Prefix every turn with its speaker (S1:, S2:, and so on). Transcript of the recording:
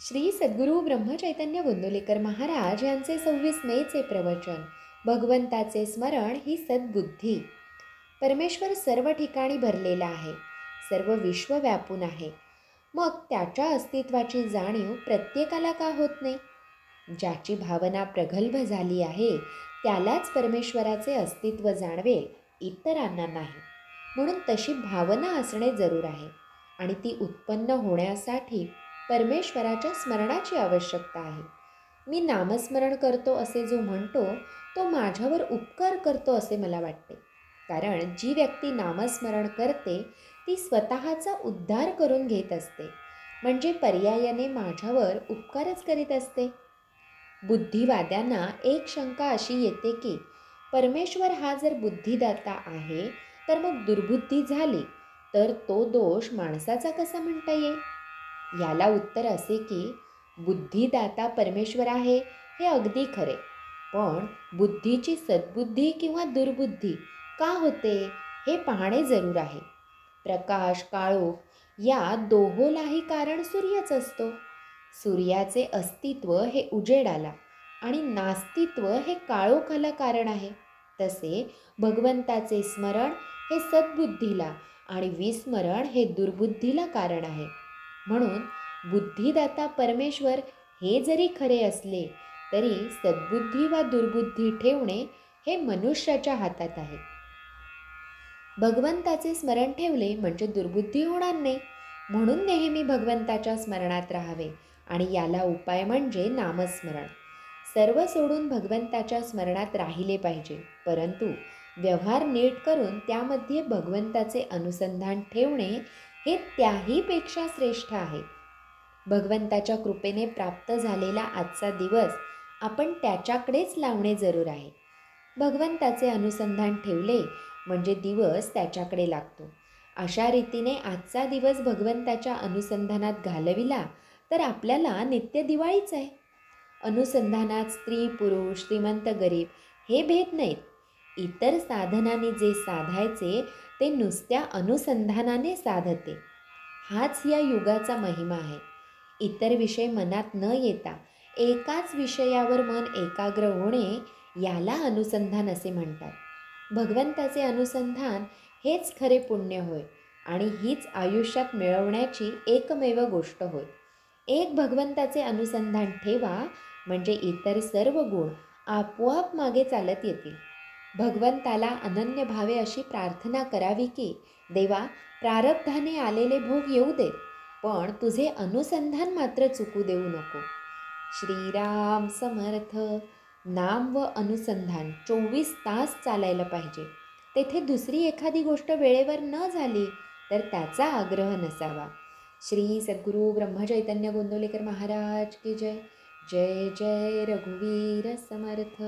S1: श्री सद्गुरू ब्रह्मचैतन्य गोंदवलेकर महाराज यांचे 26 मेचे प्रवचन. भगवंताचे स्मरण ही सद्बुद्धी. परमेश्वर सर्व ठिकाणी भरलेला आहे, सर्व विश्व व्यापून आहे. मग त्याच्या अस्तित्वाची जाणीव प्रत्येकाला का होत नाही? ज्याची भावना प्रगल्भ झाली आहे त्यालाच परमेश्वराचे अस्तित्व जाणवेल, इतरांना नाही. म्हणून तशी भावना असणे जरूर आहे आणि ती उत्पन्न होण्यासाठी परमेश्वराच्या स्मरणाची आवश्यकता आहे. मी नामस्मरण करतो असे जो म्हणतो तो माझ्यावर उपकार करतो असे मला वाटते. कारण जी व्यक्ती नामस्मरण करते ती स्वतःचा उद्धार करून घेत असते, म्हणजे पर्यायाने माझ्यावर उपकारच करीत असते. बुद्धिवाद्यांना एक शंका अशी येते की परमेश्वर हा जर बुद्धिदाता आहे तर मग दुर्बुद्धी झाली तर तो दोष माणसाचा कसा म्हणता येईल? याला उत्तर असे की बुद्धिदाता परमेश्वर आहे हे अगदी खरे, पण बुद्धीची सद्बुद्धी किंवा दुर्बुद्धी का होते हे पाहणे जरूर आहे. प्रकाश काळोख या दोहोलाही कारण सूर्यच असतो. सूर्याचे अस्तित्व हे उजेडाला आणि नास्तित्व हे काळोखाला कारण आहे. तसे भगवंताचे स्मरण हे सद्बुद्धीला आणि विस्मरण हे दुर्बुद्धीला कारण आहे. म्हणून बुद्धिदाता परमेश्वर हे जरी खरे असले तरी सद्बुद्धी वा दुर्बुद्धी ठेवणे हे मनुष्याच्या हातात आहे. भगवंताचे स्मरण ठेवले म्हणजे दुर्बुद्धी होणार नाही. म्हणून नेहमी भगवंताच्या स्मरणात राहावे आणि याला उपाय म्हणजे नामस्मरण. सर्व सोडून भगवंताच्या स्मरणात राहिले पाहिजे, परंतु व्यवहार नीट करून त्यामध्ये भगवंताचे अनुसंधान ठेवणे हे त्याहीपेक्षा श्रेष्ठ आहे. भगवंताच्या कृपेने प्राप्त झालेला आजचा दिवस आपण त्याच्याकडेच लावणे जरूर आहे. भगवंताचे अनुसंधान ठेवले म्हणजे दिवस त्याच्याकडे लागतो. अशा रीतीने आजचा दिवस भगवंताच्या अनुसंधानात घालविला तर आपल्याला नित्य दिवाळीच आहे. अनुसंधानात स्त्री पुरुष श्रीमंत गरीब हे भेद नाहीत. इतर साधनाने जे साधायचे ते नुसत्या अनुसंधानाने साधते. हाच या युगाचा महिमा आहे. इतर विषय मनात न येता एकाच विषयावर मन एकाग्र होणे याला अनुसंधान असे म्हणतात. भगवंताचे अनुसंधान हेच खरे पुण्य होय आणि हीच आयुष्यात मिळवण्याची एकमेव गोष्ट होय. एक भगवंताचे अनुसंधान ठेवा म्हणजे इतर सर्व गुण आपोआप मागे चालत येतील. भगवंताला अनन्य भावे अशी प्रार्थना करावी की देवा, प्रारब्धाने आलेले भोग येऊ देत, पण तुझे अनुसंधान मात्र चुकू देऊ नको. श्रीराम समर्थ. नाम व अनुसंधान 24 तास चालायला पाहिजे. तेथे दुसरी एखादी गोष्ट वेळेवर न झाली तर त्याचा आग्रह नसावा. श्री सद्गुरू ब्रह्मचैतन्य गोंदवलेकर महाराज की जय. जय जय रघुवीर समर्थ.